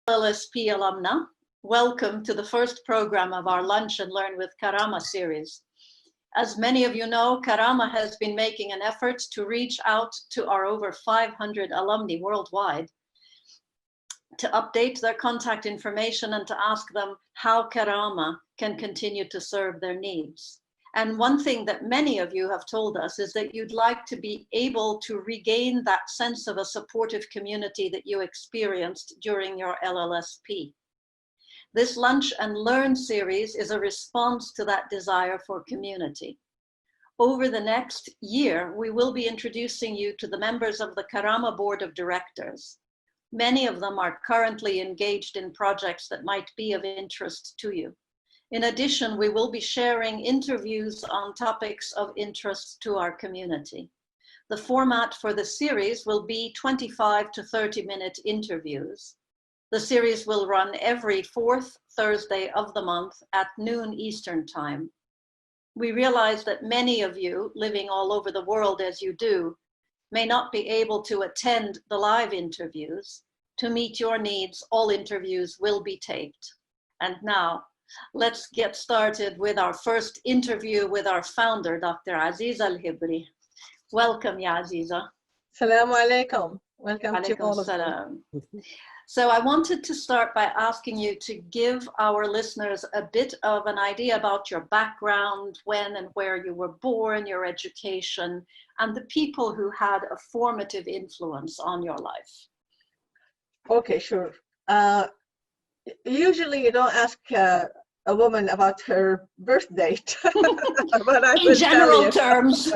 LLSP alumna. Welcome to the first program of our Lunch and Learn with KARAMAH series. As many of you know, KARAMAH has been making an effort to reach out to our over 500 alumni worldwide to update their contact information and to ask them how KARAMAH can continue to serve their needs. And one thing that many of you have told us is that you'd like to be able to regain that sense of a supportive community that you experienced during your LLSP. This Lunch and Learn series is a response to that desire for community. Over the next year, we will be introducing you to the members of the KARAMAH Board of Directors. Many of them are currently engaged in projects that might be of interest to you. In addition, we will be sharing interviews on topics of interest to our community. The format for the series will be 25 to 30-minute interviews. The series will run every fourth Thursday of the month at noon Eastern Time. We realize that many of you, living all over the world as you do, may not be able to attend the live interviews. To meet your needs, all interviews will be taped. And now, let's get started with our first interview with our founder, Dr. Azizah al-Hibri. Welcome, ya Azizah. Assalamu alaikum. Welcome to all of you. So I wanted to start by asking you to give our listeners a bit of an idea about your background, when and where you were born, your education, and the people who had a formative influence on your life. Okay, sure. Usually you don't ask a woman about her birth date. But I in general terms.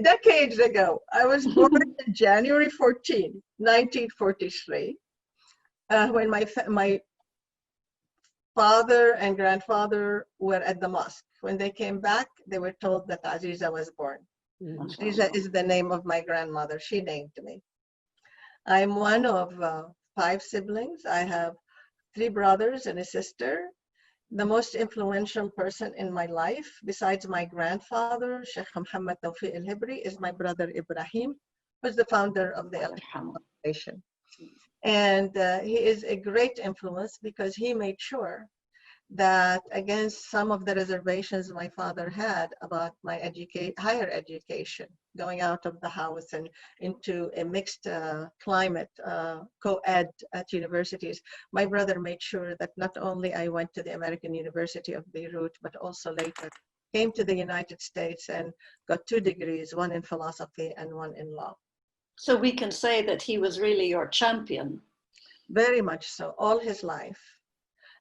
Decades ago, I was born on January 14, 1943, when my father and grandfather were at the mosque. When they came back, they were told that Azizah was born. Azizah is the name of my grandmother. She named me. I'm one of 5 siblings. I have 3 brothers and a sister. The most influential person in my life, besides my grandfather, Sheikh Muhammad al-Hibri, is my brother Ibrahim, who's the founder of the LLSP Foundation. And he is a great influence because he made sure that against some of the reservations my father had about my higher education, going out of the house and into a mixed climate, co-ed at universities, my brother made sure that not only I went to the American University of Beirut, but also later came to the United States and got 2 degrees, one in philosophy and one in law. So we can say that he was really your champion. Very much so, all his life.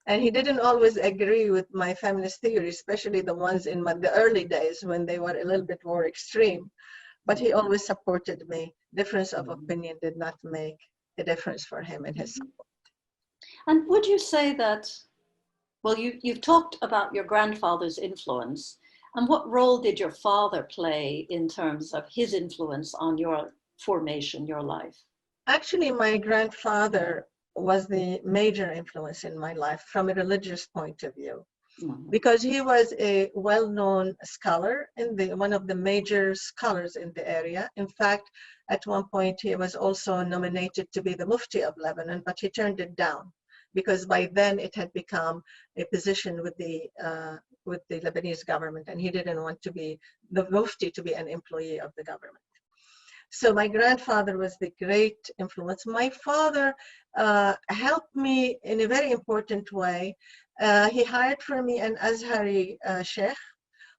And he didn't always agree with my feminist theory, especially the ones in the early days when they were a little bit more extreme. But he always supported me. Difference of opinion did not make a difference for him in his support. And would you say that, well, you've talked about your grandfather's influence, and what role did your father play in terms of his influence on your formation, your life? Actually, my grandfather was the major influence in my life from a religious point of view, because he was a well-known scholar, one of the major scholars in the area. In fact, at one point he was also nominated to be the Mufti of Lebanon, but he turned it down because by then it had become a position with the Lebanese government, and he didn't want to be the Mufti to be an employee of the government. So my grandfather was the great influence. My father helped me in a very important way. He hired for me an Azhari sheikh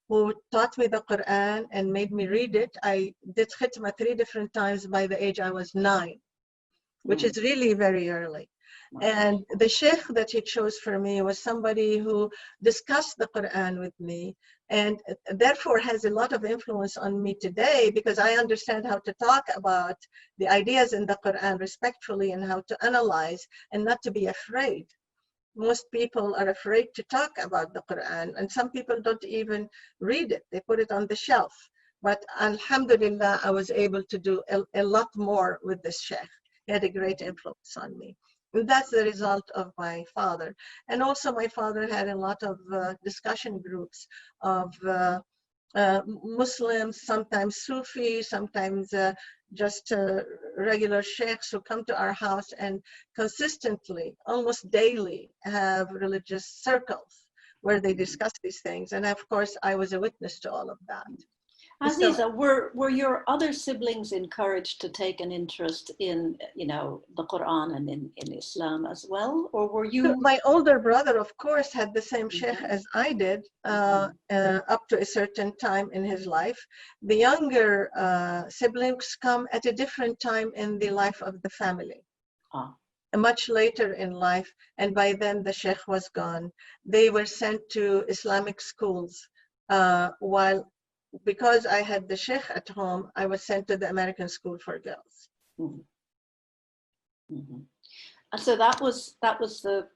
who taught me the Quran and made me read it. I did khitmah 3 different times by the age I was 9, which is really very early. And the sheikh that he chose for me was somebody who discussed the Quran with me, and therefore has a lot of influence on me today, because I understand how to talk about the ideas in the Quran respectfully and how to analyze and not to be afraid. Most people are afraid to talk about the Quran, and some people don't even read it. They put it on the shelf. But alhamdulillah, I was able to do a lot more with this sheikh. He had a great influence on me. And that's the result of my father. And also my father had a lot of discussion groups of Muslims, sometimes Sufi, sometimes just regular sheikhs who come to our house and consistently, almost daily, have religious circles where they discuss these things. And of course, I was a witness to all of that. So, Azizah, were your other siblings encouraged to take an interest in, the Quran and in Islam as well, or were you? my older brother, of course, had the same sheikh as I did up to a certain time in his life. The younger siblings come at a different time in the life of the family. Much later in life, and by then the sheikh was gone. They were sent to Islamic schools because I had the sheikh at home, I was sent to the American School for Girls. And so that was the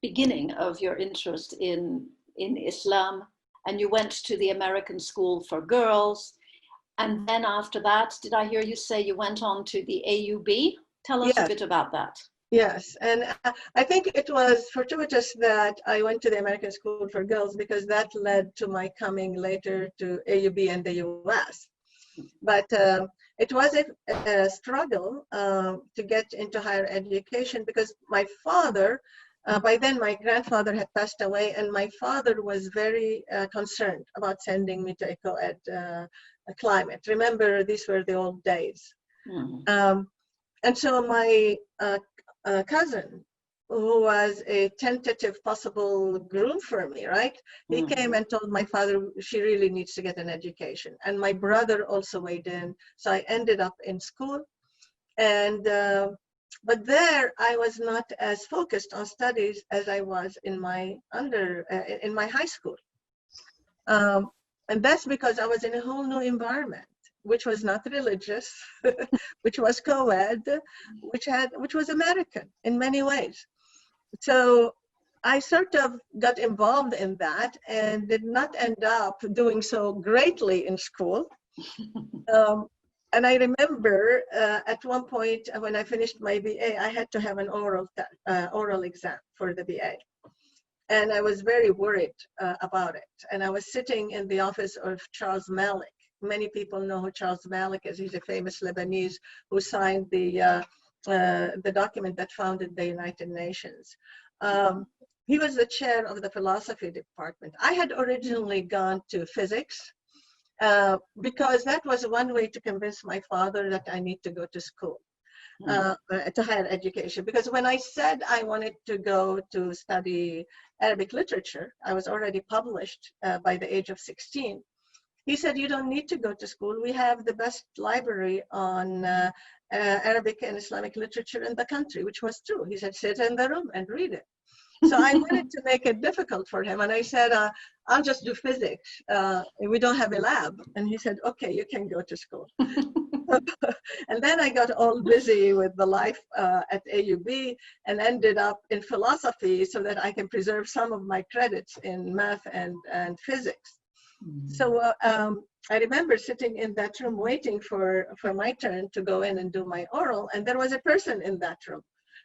beginning of your interest in Islam, and you went to the American School for Girls. And then after that, did I hear you say you went on to the AUB? Tell us a bit about that. Yes, and I think it was fortuitous that I went to the American School for Girls because that led to my coming later to AUB and the US. But it was a struggle to get into higher education because my father, by then my grandfather had passed away, and my father was very concerned about sending me to a co-ed climate. Remember, these were the old days. And so my cousin, who was a tentative possible groom for me, right? He came and told my father she really needs to get an education. And my brother also weighed in. So I ended up in school. And but there I was not as focused on studies as I was in my high school. And that's because I was in a whole new environment, which was not religious, which was co-ed, which was American in many ways. So I sort of got involved in that and did not end up doing so greatly in school. And I remember at one point when I finished my BA, I had to have an oral exam for the BA. And I was very worried about it. And I was sitting in the office of Charles Malik. Many people know who Charles Malik is. He's a famous Lebanese who signed the document that founded the United Nations. He was the chair of the philosophy department. I had originally gone to physics because that was one way to convince my father that I need to go to school, to higher education. Because when I said I wanted to go to study Arabic literature, I was already published by the age of 16. He said, you don't need to go to school. We have the best library on Arabic and Islamic literature in the country, which was true. He said, sit in the room and read it. So I wanted to make it difficult for him. And I said, I'll just do physics. We don't have a lab. And he said, okay, you can go to school. And then I got all busy with the life at AUB and ended up in philosophy so that I can preserve some of my credits in math and physics. So I remember sitting in that room waiting for my turn to go in and do my oral, and there was a person in that room.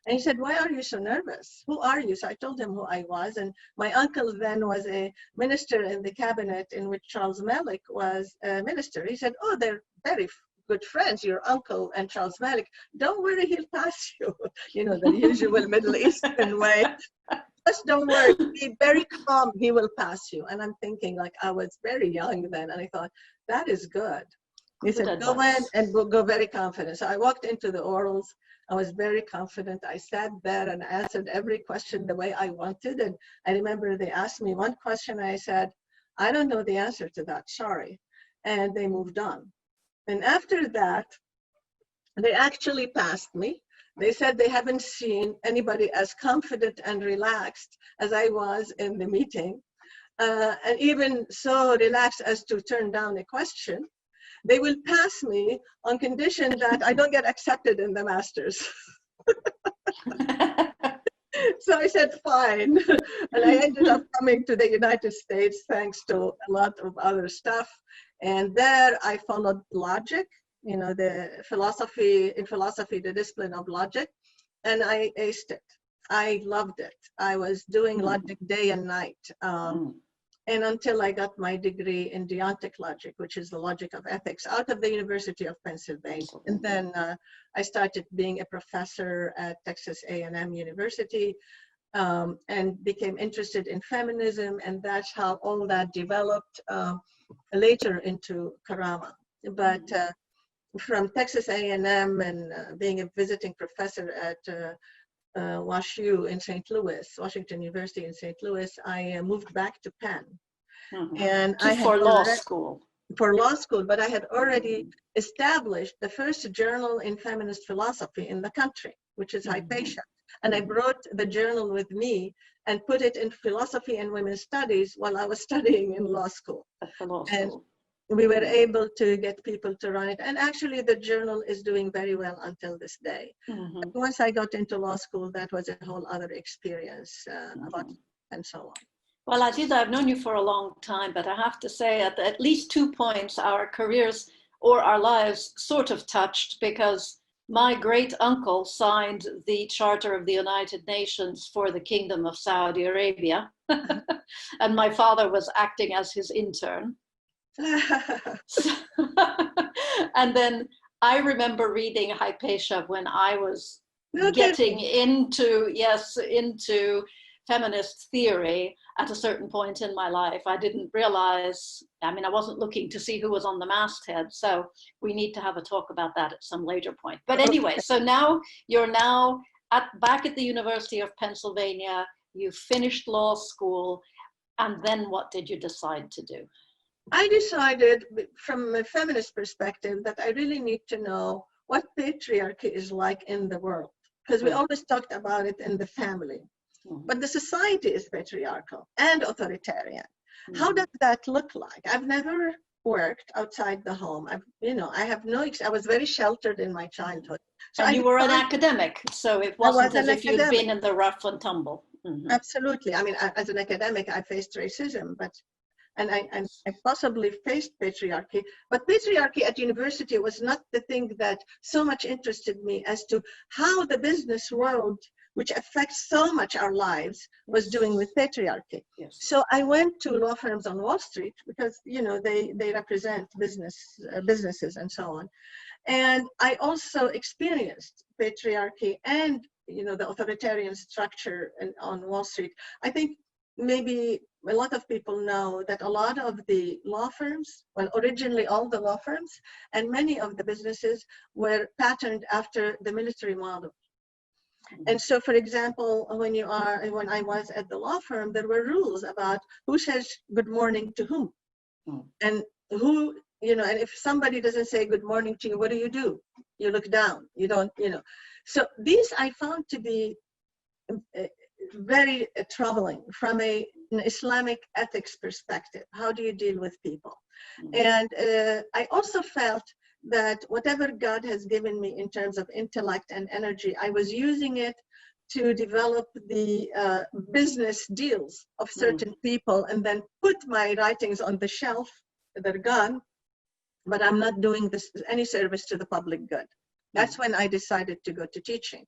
And he said, why are you so nervous? Who are you? So I told him who I was, and my uncle then was a minister in the cabinet in which Charles Malik was a minister. He said, oh, they're very good friends, your uncle and Charles Malik. Don't worry, he'll pass you. You know, the usual Middle Eastern way. Just don't worry, be very calm, he will pass you. And I'm thinking, like, I was very young then, and I thought, that is good. He said, go in and we'll go very confident. So I walked into the orals. I was very confident. I sat there and answered every question the way I wanted. And I remember they asked me one question. I said, I don't know the answer to that, sorry. And they moved on. And after that, they actually passed me. They said they haven't seen anybody as confident and relaxed as I was in the meeting. And even so relaxed as to turn down a question. They will pass me on condition that I don't get accepted in the master's. So I said, fine. And I ended up coming to the United States thanks to a lot of other stuff. And there I followed logic, you know, in philosophy, the discipline of logic, and I aced it. I loved it. I was doing logic day and night. and until I got my degree in deontic logic, which is the logic of ethics, out of the University of Pennsylvania. And then I started being a professor at Texas A&M University, and became interested in feminism, and that's how all that developed later into KARAMAH. But from Texas A&M and being a visiting professor at WashU in St. Louis, Washington University in St. Louis, I moved back to Penn. And for law school. For law school, but I had already established the first journal in feminist philosophy in the country, which is Hypatia. And I brought the journal with me and put it in philosophy and women's studies while I was studying in law school. And we were able to get people to run it. And actually the journal is doing very well until this day. But once I got into law school, that was a whole other experience and so on. Well, Azizah, I've known you for a long time, but I have to say at least 2 points, our careers or our lives sort of touched, because my great uncle signed the Charter of the United Nations for the Kingdom of Saudi Arabia. And my father was acting as his intern. And then I remember reading Hypatia when I was getting into feminist theory at a certain point in my life. I didn't realize, I mean, I wasn't looking to see who was on the masthead, so we need to have a talk about that at some later point. But anyway, so now you're back at the University of Pennsylvania, you finished law school, and then what did you decide to do? I decided from a feminist perspective that I really need to know what patriarchy is like in the world, because we always talked about it in the family. But the society is patriarchal and authoritarian. How does that look like? I've never worked outside the home. I have I was very sheltered in my childhood. So and you were an academic, so it wasn't as if you'd been in the rough and tumble. Absolutely. I mean, as an academic, I faced racism, and I possibly faced patriarchy, but patriarchy at university was not the thing that so much interested me as to how the business world, which affects so much our lives, was doing with patriarchy. So I went to law firms on Wall Street because, they represent businesses and so on. And I also experienced patriarchy and, the authoritarian structure on Wall Street. I think maybe a lot of people know that a lot of the law firms, well, originally all the law firms and many of the businesses were patterned after the military model. And so, for example, when I was at the law firm, there were rules about who says good morning to whom, and who, and if somebody doesn't say good morning to you, what do? You look down. You don't, So these I found to be very troubling from an Islamic ethics perspective. How do you deal with people? And I also felt that whatever God has given me in terms of intellect and energy, I was using it to develop the business deals of certain people and then put my writings on the shelf. They're gone, but I'm not doing any service to the public good. That's when I decided to go to teaching.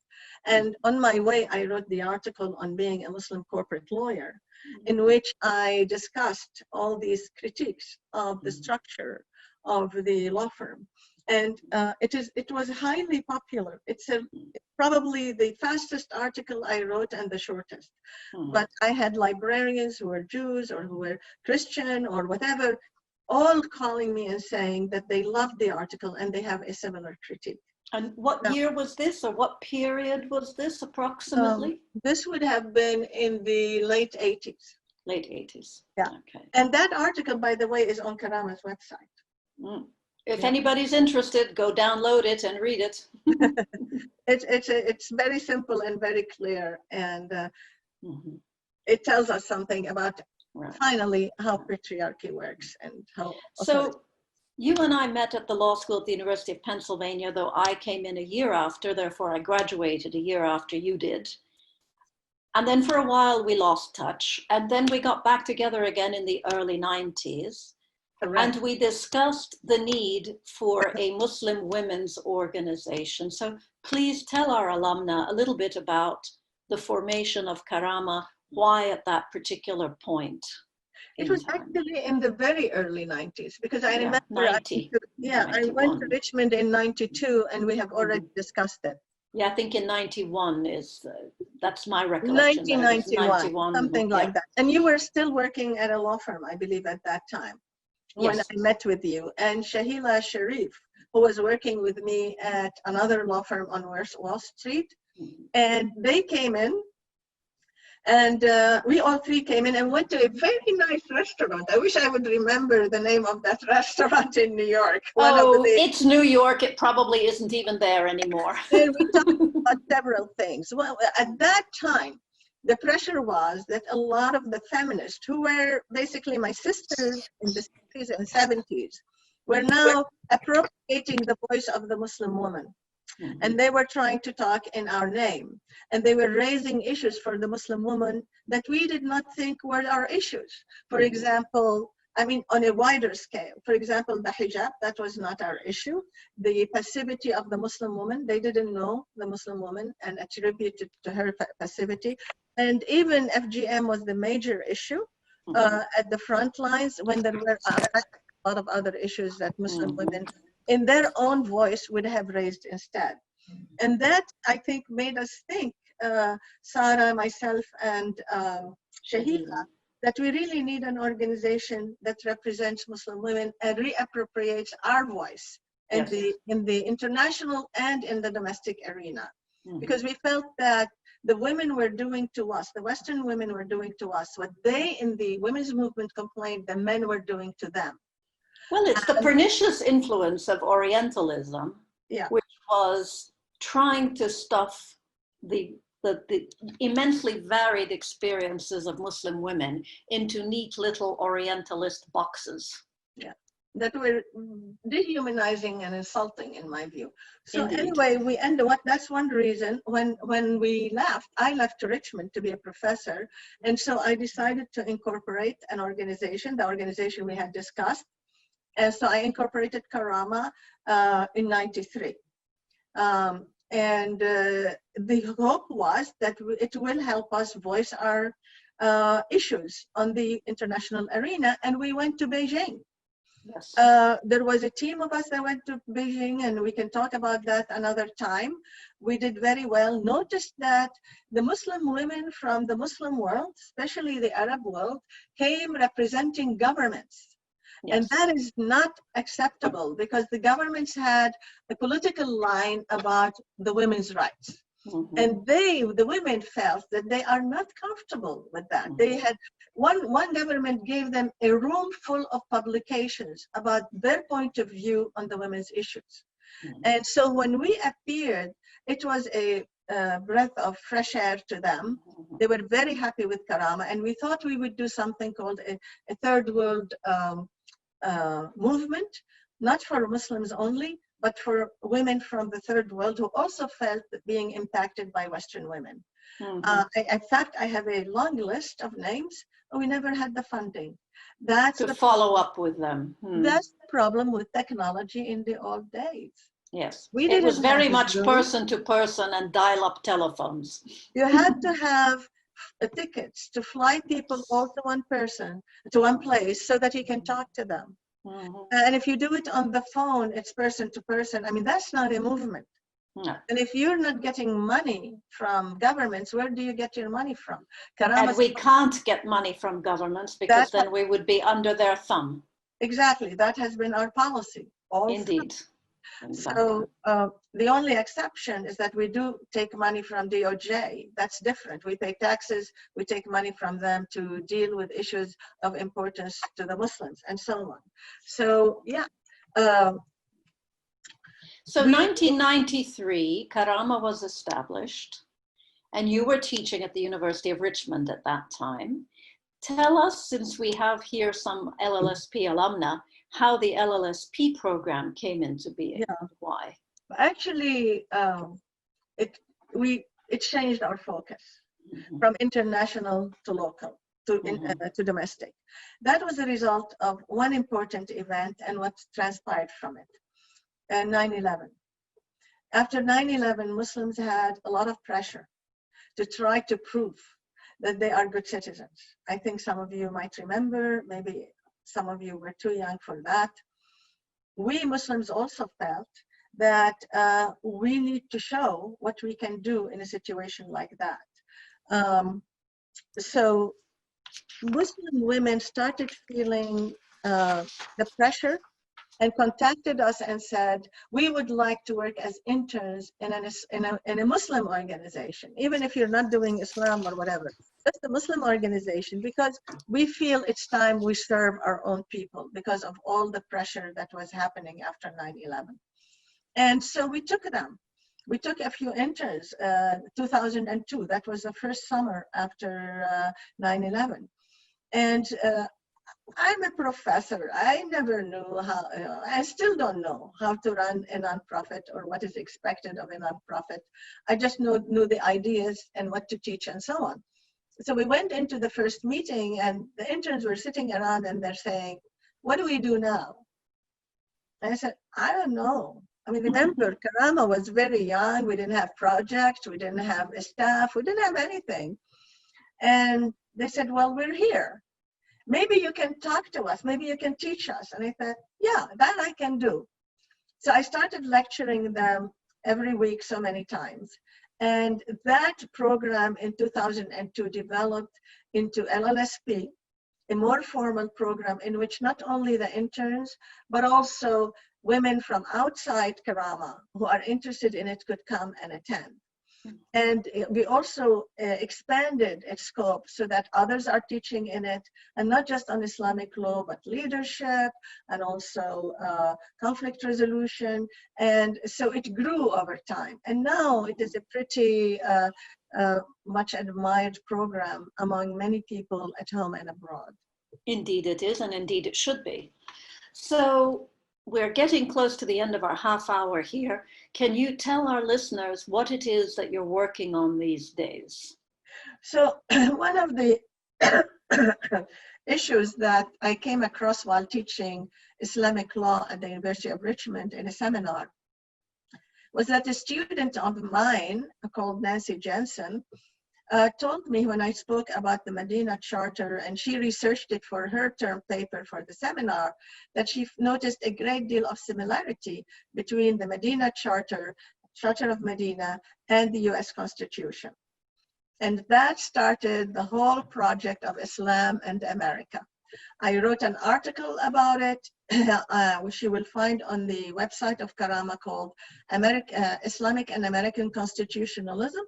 And on my way, I wrote the article on being a Muslim corporate lawyer, in which I discussed all these critiques of the structure of the law firm. And it was highly popular. It's probably the fastest article I wrote and the shortest. But I had librarians who were Jews or who were Christian or whatever, all calling me and saying that they loved the article and they have a similar critique. And what year was this, or what period was this approximately? This would have been in the late 80s. Late 80s. Yeah. Okay. And that article, by the way, is on KARAMAH's website. If anybody's interested, go download it and read it. It's very simple and very clear, and it tells us something about finally how patriarchy works and how. So you and I met at the law school at the University of Pennsylvania, though I came in a year after, therefore I graduated a year after you did. And then for a while we lost touch, and then we got back together again in the early 90s. And we discussed the need for a Muslim women's organization. So please tell our alumna a little bit about the formation of KARAMAH, why at that particular point? It was actually in the very early 90s, because I remember 90, I went to Richmond in 92, and we have already discussed it. Yeah, I think in 91 is, that's my recollection. 1991, something like that. And you were still working at a law firm, I believe, at that time, when I met with you. And Shahila Sharif, who was working with me at another law firm on Wall Street, and they came in, and we all three came in and went to a very nice restaurant. I wish I would remember the name of that restaurant in New York. It's New York. It probably isn't even there anymore. And we talked about several things. Well, at that time, the pressure was that a lot of the feminists, who were basically my sisters in the 60s and 70s, were now appropriating the voice of the Muslim woman. And they were trying to talk in our name. And they were raising issues for the Muslim woman that we did not think were our issues. For example, I mean, on a wider scale, for example, the hijab, that was not our issue. The passivity of the Muslim woman, they didn't know the Muslim woman and attributed to her passivity. And even FGM was the major issue at the front lines, when there were a lot of other issues that Muslim women in their own voice would have raised instead. And that, I think, made us think, Sarah, myself, and Shahila, that we really need an organization that represents Muslim women and reappropriates our voice in the international and in the domestic arena. Because we felt that the women were doing to us, the Western women were doing to us, what they in the women's movement complained the men were doing to them. Well, it's the pernicious influence of Orientalism, which was trying to stuff the immensely varied experiences of Muslim women into neat little Orientalist boxes. Yeah, that were dehumanizing and insulting, in my view. So anyway, we ended up, that's one reason when we left, I left to Richmond to be a professor. And so I decided to incorporate an organization, the organization we had discussed. And so I incorporated KARAMAH in 93. And the hope was that it will help us voice our issues on the international arena. And we went to Beijing. Yes. There was a team of us that went to Beijing, and we can talk about that another time. We did very well. Notice that the Muslim women from the Muslim world, especially the Arab world, came representing governments. Yes. And that is not acceptable, because the governments had a political line about the women's rights. And the women felt that they are not comfortable with that. They had, one government gave them a room full of publications about their point of view on the women's issues. And so when we appeared, it was a breath of fresh air to them. They were very happy with KARAMAH, and we thought we would do something called a third world movement, not for Muslims only, but for women from the third world who also felt being impacted by Western women. In fact, I have a long list of names, but we never had the funding. That's to follow up with them. That's the problem with technology in the old days. Yes, it was very much person to person and dial-up telephones. You had to have tickets to fly people all to one person, to one place, so that you can talk to them. And if you do it on the phone, it's person to person. I mean, that's not a movement. No. And if you're not getting money from governments, where do you get your money from? And we can't get money from governments, because then we would be under their thumb. Exactly, that has been our policy. Indeed. So the only exception is that we do take money from DOJ. That's different. We pay taxes, we take money from them to deal with issues of importance to the Muslims, and so on. So yeah. So 1993, KARAMAH was established, and you were teaching at the University of Richmond at that time. Tell us, since we have here some LLSP alumna, how the LLSP program came into being, and why. Actually, it changed our focus from international to local, to domestic. That was a result of one important event and what transpired from it, 9/11. After 9/11, Muslims had a lot of pressure to try to prove that they are good citizens. I think some of you might remember, maybe some of you were too young for that. We Muslims also felt that we need to show what we can do in a situation like that. So Muslim women started feeling the pressure and contacted us and said, we would like to work as interns in a Muslim organization, even if you're not doing Islam or whatever, just a Muslim organization, because we feel it's time we serve our own people because of all the pressure that was happening after 9/11. And so we took them. We took a few interns, 2002, that was the first summer after 9/11. And I'm a professor. I never knew how, I still don't know how to run a nonprofit or what is expected of a nonprofit. I just knew the ideas and what to teach and so on. So we went into the first meeting and the interns were sitting around and they're saying, what do we do now? And I said, I don't know. I mean, remember, Karama was very young. We didn't have projects. We didn't have a staff. We didn't have anything. And they said, well, we're here. Maybe you can talk to us. Maybe you can teach us. And I thought, yeah, that I can do. So I started lecturing them every week so many times. And that program in 2002 developed into LLSP, a more formal program in which not only the interns, but also women from outside Karama who are interested in it could come and attend. And we also expanded its scope so that others are teaching in it, and not just on Islamic law, but leadership and also conflict resolution. And so it grew over time. And now it is a pretty much admired program among many people at home and abroad. Indeed it is, and indeed it should be. So we're getting close to the end of our half hour here. Can you tell our listeners what it is that you're working on these days? So one of the issues that I came across while teaching Islamic law at the University of Richmond in a seminar was that a student of mine called Nancy Jensen told me when I spoke about the Medina Charter, and she researched it for her term paper for the seminar, that she noticed a great deal of similarity between the Medina Charter, Charter of Medina, and the US Constitution. And that started the whole project of Islam and America. I wrote an article about it, which you will find on the website of Karama, called Islamic and American Constitutionalism,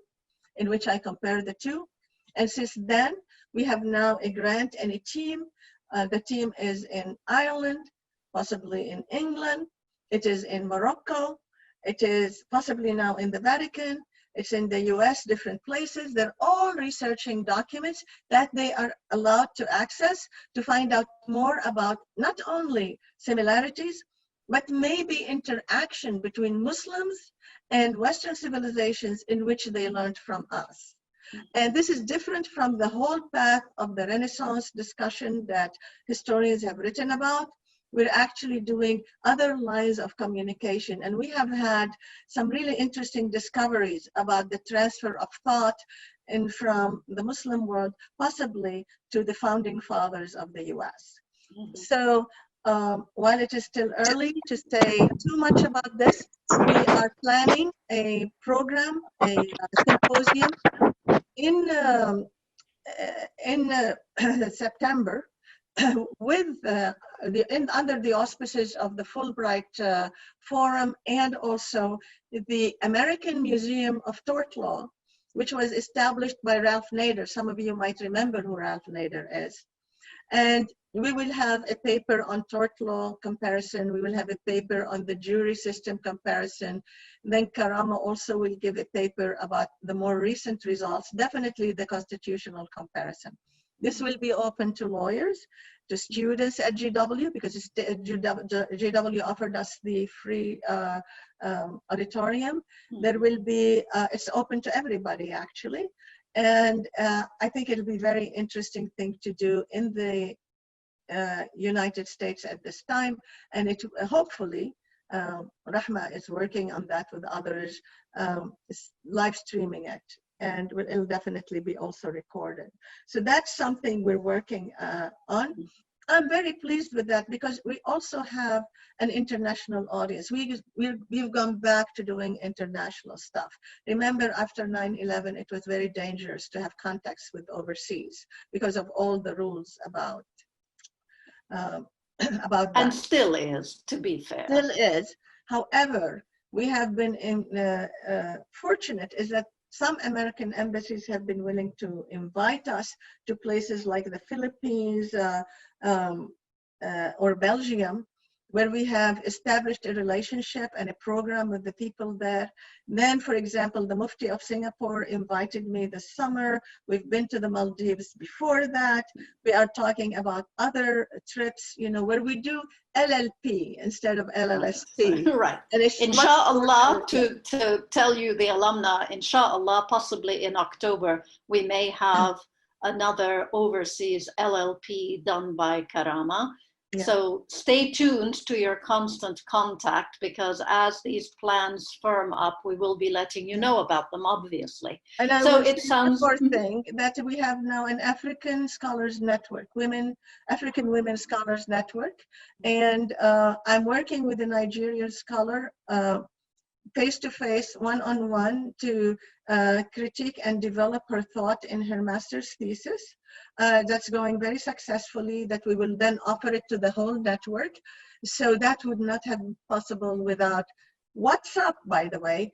in which I compare the two. And since then, we have now a grant and a team. The team is in Ireland, possibly in England. It is in Morocco. It is possibly now in the Vatican. It's in the US, different places. They're all researching documents that they are allowed to access to find out more about not only similarities, but maybe interaction between Muslims and Western civilizations in which they learned from us. And this is different from the whole path of the Renaissance discussion that historians have written about. We're actually doing other lines of communication, and we have had some really interesting discoveries about the transfer of thought from the Muslim world, possibly to the founding fathers of the US. So while it is still early to say too much about this, we are planning a program, a symposium in September with under the auspices of the Fulbright Forum and also the American Museum of Tort Law, which was established by Ralph Nader. Some of you might remember who Ralph Nader is. And we will have a paper on tort law comparison. We will have a paper on the jury system comparison. Then Karama also will give a paper about the more recent results, definitely the constitutional comparison. This will be open to lawyers, to students at GW, because GW offered us the free auditorium. There will be, it's open to everybody actually. And I think it'll be a very interesting thing to do in the United States at this time. And it hopefully, Rahma is working on that with others, live streaming it. and it'll definitely be also recorded. So that's something we're working on. I'm very pleased with that because we also have an international audience. We've gone back to doing international stuff. Remember, after 9/11, it was very dangerous to have contacts with overseas because of all the rules about that. And still is, to be fair. Still is. However, we have been fortunate is that some American embassies have been willing to invite us to places like the Philippines or Belgium, where we have established a relationship and a program with the people there. Then, for example, the Mufti of Singapore invited me this summer. We've been to the Maldives before that. We are talking about other trips, you know, where we do LLP instead of LLSP. Right. And inshallah, to tell you the alumna, inshallah, possibly in October, we may have another overseas LLP done by Karamah. Yeah. So stay tuned to your constant contact, because as these plans firm up, we will be letting you know about them, obviously. And so it sounds thing that we have now an African Scholars Network, African Women Scholars Network, and I'm working with a Nigerian scholar face-to-face, one-on-one to critique and develop her thought in her master's thesis. That's going very successfully, that we will then offer it to the whole network. So that would not have been possible without WhatsApp, by the way,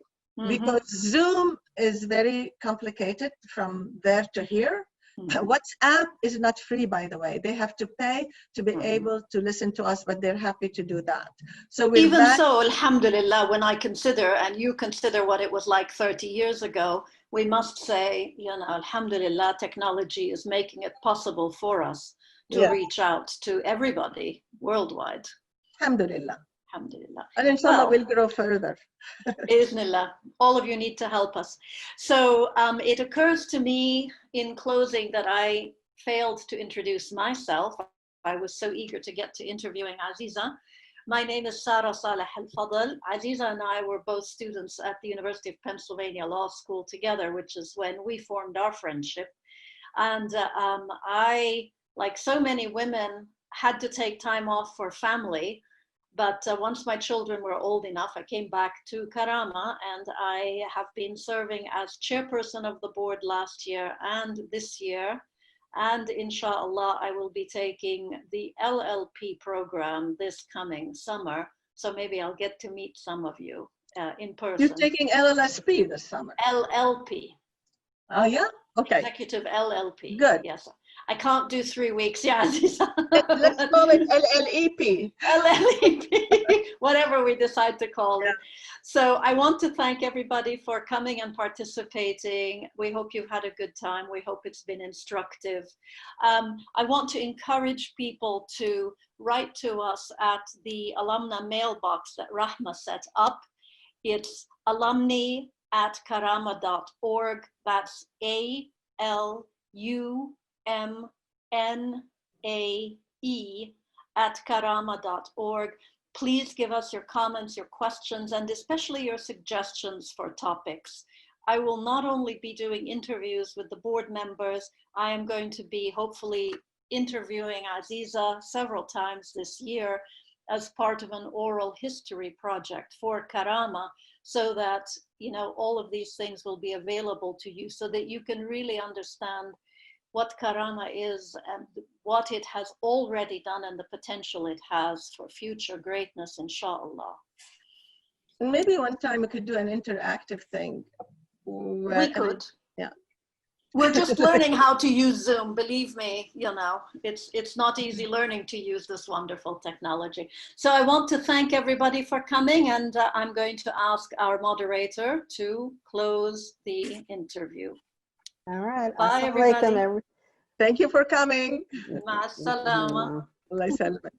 because Zoom is very complicated from there to here. WhatsApp is not free, by the way. They have to pay to be able to listen to us, but they're happy to do that. So even so, alhamdulillah, when I consider, and you consider what it was like 30 years ago, we must say, you know, alhamdulillah, technology is making it possible for us to reach out to everybody worldwide. Alhamdulillah. Alhamdulillah. And inshallah, we'll grow further. Bismillah. All of you need to help us. So it occurs to me in closing that I failed to introduce myself. I was so eager to get to interviewing Azizah. My name is Sarah Saleh Alfadl. Azizah and I were both students at the University of Pennsylvania Law School together, which is when we formed our friendship. And I, like so many women, had to take time off for family. But once my children were old enough, I came back to Karamah, and I have been serving as chairperson of the board last year and this year. And inshallah, I will be taking the LLP program this coming summer. So maybe I'll get to meet some of you in person. You're taking LLSP this summer? LLP. Oh, yeah? Okay. Executive LLP. Good. Yes. I can't do 3 weeks. Yeah. Let's call it LLEP. LLEP, whatever we decide to call it. So I want to thank everybody for coming and participating. We hope you've had a good time. We hope it's been instructive. I want to encourage people to write to us at the alumna mailbox that Rahma set up. It's alumni@karamah.org. That's ALUMNAE@karamah.org. Please give us your comments, your questions, and especially your suggestions for topics. I will not only be doing interviews with the board members, I am going to be hopefully interviewing Azizah several times this year as part of an oral history project for Karamah, so that, you know, all of these things will be available to you so that you can really understand what Karamah is and what it has already done and the potential it has for future greatness, inshallah. And maybe one time we could do an interactive thing. We could. Yeah. We're just learning how to use Zoom. Believe me, you know, it's not easy learning to use this wonderful technology. So I want to thank everybody for coming, and I'm going to ask our moderator to close the interview. All right. Bye, everybody. Thank you for coming. Ma salama. Allah salama.